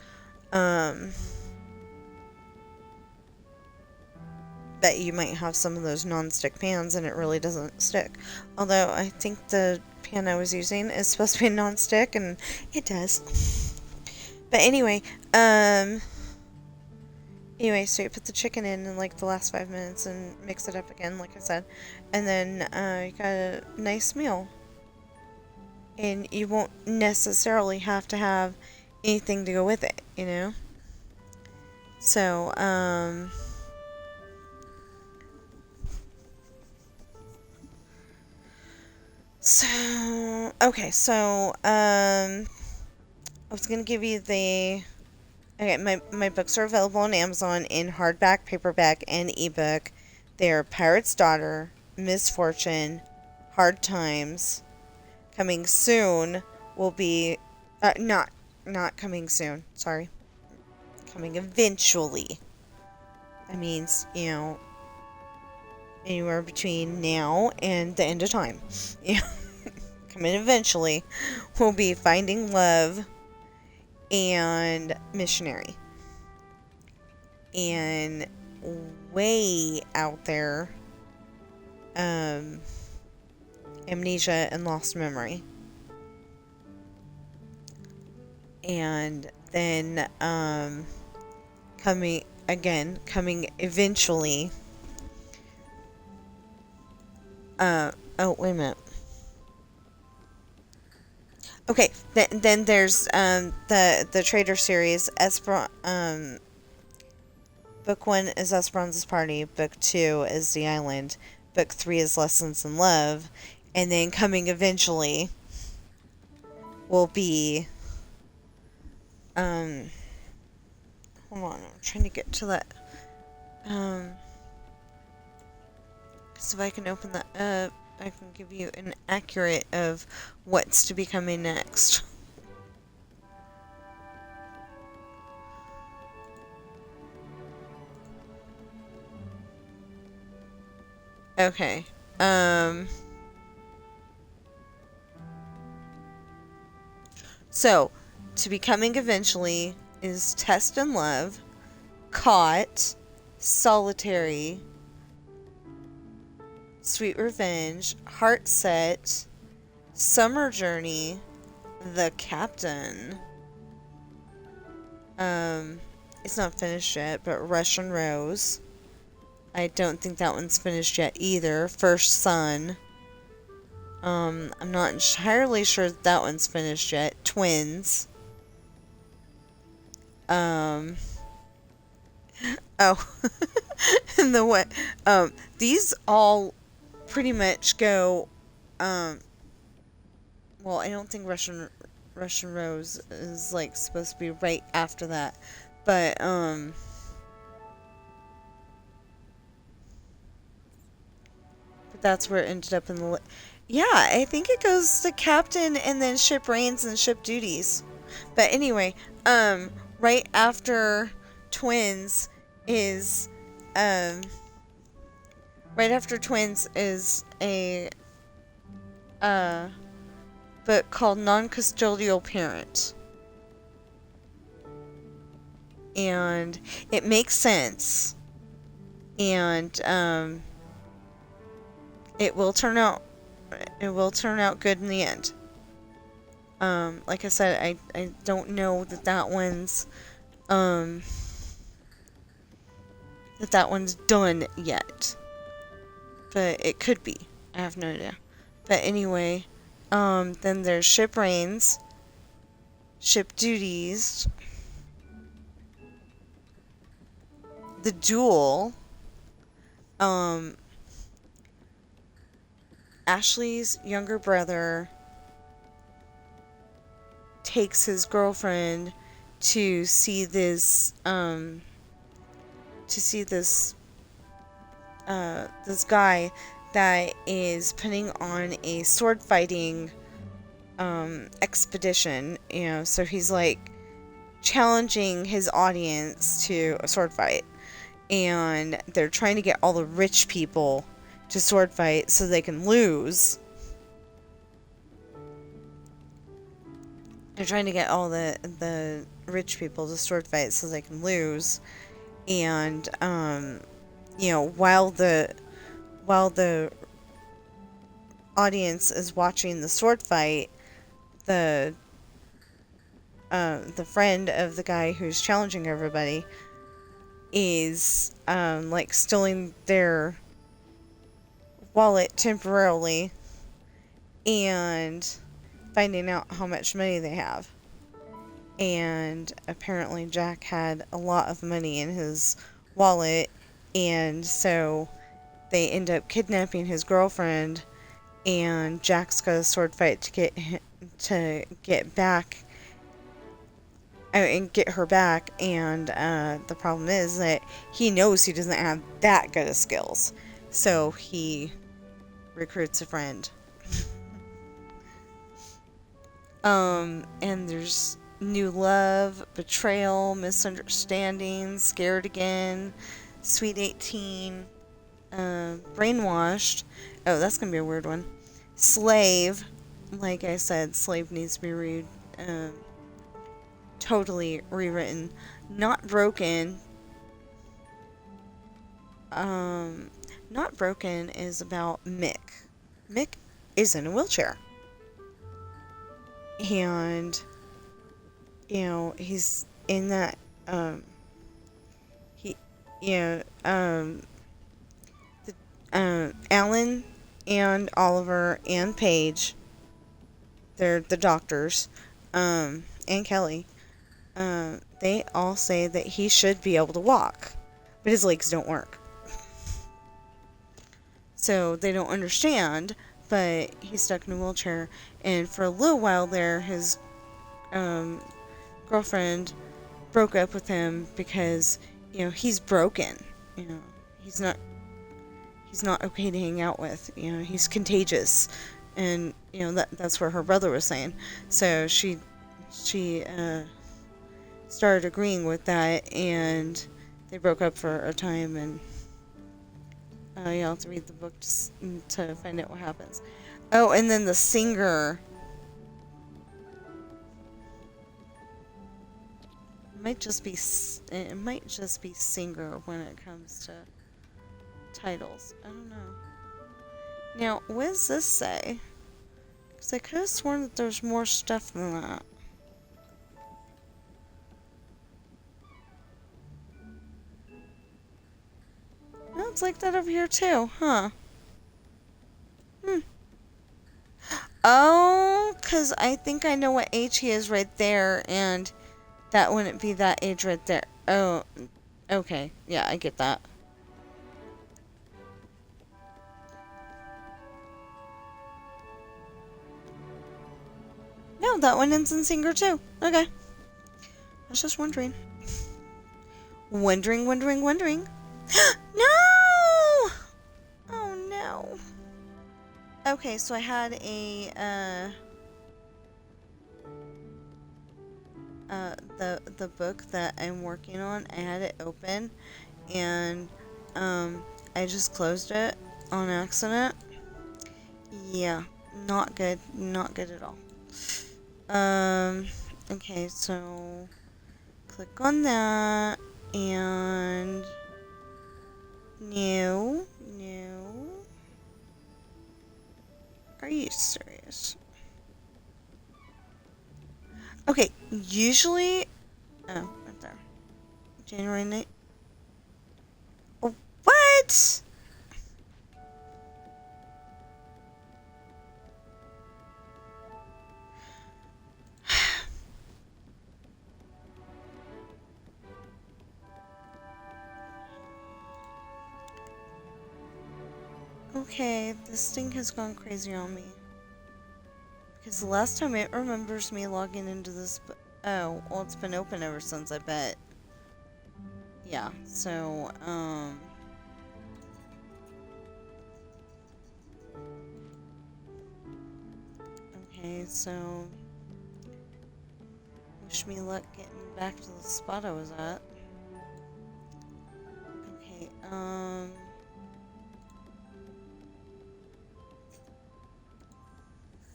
But you might have some of those non-stick pans and it really doesn't stick. Although I think the pan I was using is supposed to be non-stick and it does. But anyway, so you put the chicken in like the last 5 minutes and mix it up again, like I said. And then you got a nice meal. And you won't necessarily have to have anything to go with it, So, I was gonna give you okay, my books are available on Amazon in hardback, paperback, and ebook. They're Pirate's Daughter, Misfortune, Hard Times. Coming soon will be, not coming soon, sorry. Coming eventually. That means, anywhere between now and the end of time. Coming eventually will be Finding Love and Missionary. And way out there, Amnesia and Lost Memory. And then, coming eventually, oh, wait a minute. Okay, then there's, the Traitor series, Book 1 is Esperanza's Party, Book 2 is The Island, Book 3 is Lessons in Love, and then coming eventually will be, hold on, I'm trying to get to that, so if I can open that up, I can give you an accurate of what's to be coming next. Okay, so, to be coming eventually is Test and Love, Caught, Solitary, Sweet Revenge, Heart Set, Summer Journey, The Captain. It's not finished yet, but Russian Rose. I don't think that one's finished yet either. First Son. I'm not entirely sure that one's finished yet. Twins. Oh. And the what? These all pretty much go, well, I don't think Russian Rose is, like, supposed to be right after that. But, that's where it ended up in the... Yeah, I think it goes to Captain and then Ship Reigns and Ship Duties. But anyway, right after Twins is, a, book called Non-Custodial Parent. And it makes sense. And, it will turn out good in the end. Like I said, I don't know that one's done yet. But it could be. I have no idea. But anyway, then there's Ship Reigns, Ship Duties, The Duel, Ashley's younger brother, takes his girlfriend to see this this guy that is putting on a sword fighting expedition, you know, so he's like challenging his audience to a sword fight, and they're trying to get all the rich people to sword fight so they can lose. They're trying to get all the rich people to sword fight so they can lose, and you know, while the audience is watching the sword fight, the friend of the guy who's challenging everybody is like stealing their wallet temporarily and finding out how much money they have. And apparently Jack had a lot of money in his wallet, and so they end up kidnapping his girlfriend, and Jack's got a sword fight to get back and get her back, and the problem is that he knows he doesn't have that good of skills, so he recruits a friend. And there's new love, betrayal, misunderstanding, scared again, sweet 18, brainwashed. Oh, that's gonna be a weird one. Slave, like I said, slave needs to be totally rewritten. Not broken. Not broken is about Mick. Mick is in a wheelchair. And, you know, he's in that, Alan and Oliver and Paige, they're the doctors, and Kelly, they all say that he should be able to walk, but his legs don't work. So they don't understand, but he's stuck in a wheelchair, and for a little while there, his girlfriend broke up with him because, you know, he's broken. You know, he's not okay to hang out with. You know, he's contagious, and you know that's what her brother was saying. So she started agreeing with that, and they broke up for a time. And you'll have to read the book to find out what happens. Oh, and then the singer. It might just be singer when it comes to titles. I don't know. Now, what does this say? Because I could have sworn that there's more stuff than that. No, it's like that over here too, huh? Oh, because I think I know what age he is right there, and that wouldn't be that age right there. Oh, okay. Yeah, I get that. No, that one ends in singer too. Okay. I was just wondering. Wondering. No! Oh no. Okay, so I had the book that I'm working on, I had it open, and I just closed it on accident. Yeah, not good at all. Okay, so click on that, and no. Are you serious? Okay, usually, oh, right there. January 9th. Oh, what? Okay, this thing has gone crazy on me. Because the last time it remembers me logging into this... Oh, well, it's been open ever since, I bet. Yeah, so, okay, so... Wish me luck getting back to the spot I was at. Okay,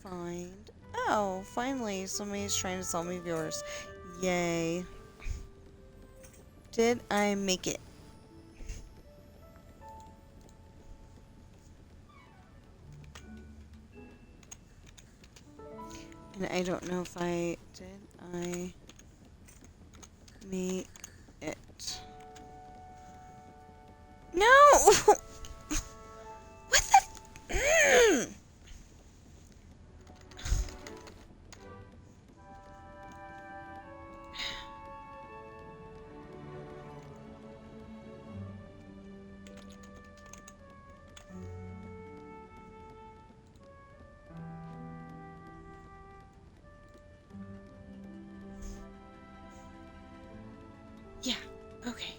Find... Oh, finally, somebody's trying to sell me viewers. Yay. Did I make it? And I don't know if I... Did I make it? No! What the... Yeah, okay.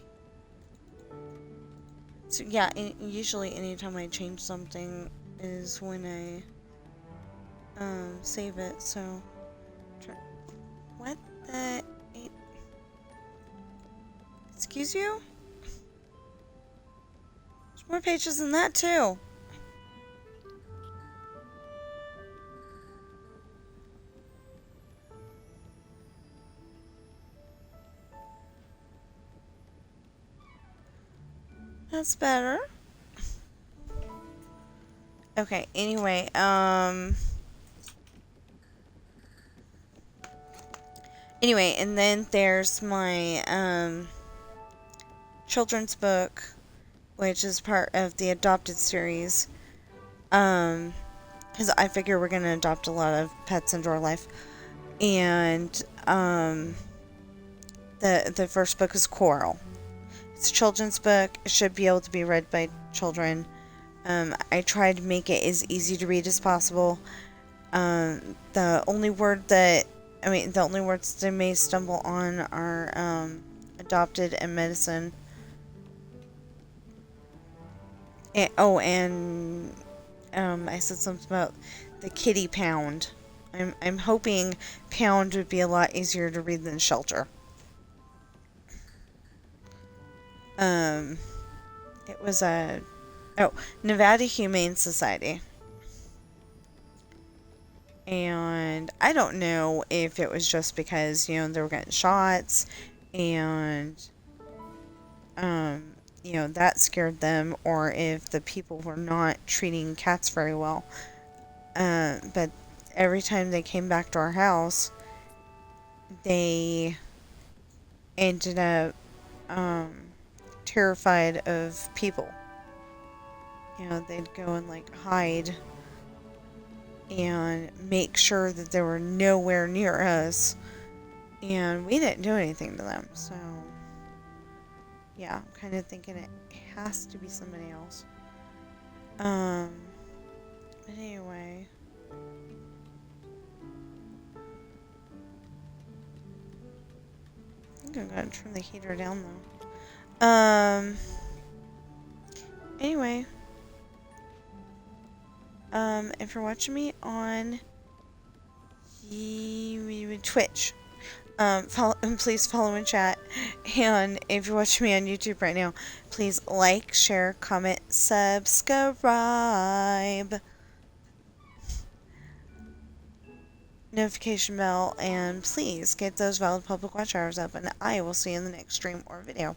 So yeah, usually anytime I change something is when I save it, so what the excuse you? There's more pages than that too. That's better. Okay, anyway, anyway, and then there's my children's book, which is part of the adopted series. Because I figure we're gonna adopt a lot of pets into our life. And the first book is Coral. It's a children's book. It should be able to be read by children. I tried to make it as easy to read as possible. The only words they may stumble on are adopted and medicine. And I said something about the kitty pound. I'm hoping pound would be a lot easier to read than shelter. It was Nevada Humane Society. And I don't know if it was just because, they were getting shots and, that scared them, or if the people were not treating cats very well. But every time they came back to our house, they ended up, terrified of people. They'd go and, hide and make sure that they were nowhere near us, and we didn't do anything to them, so yeah, I'm kind of thinking it has to be somebody else. But anyway, I think I'm gonna turn the heater down though. Anyway, if you're watching me on Twitch, please follow and chat. And if you're watching me on YouTube right now, please like, share, comment, subscribe, notification bell, and please get those valid public watch hours up. And I will see you in the next stream or video.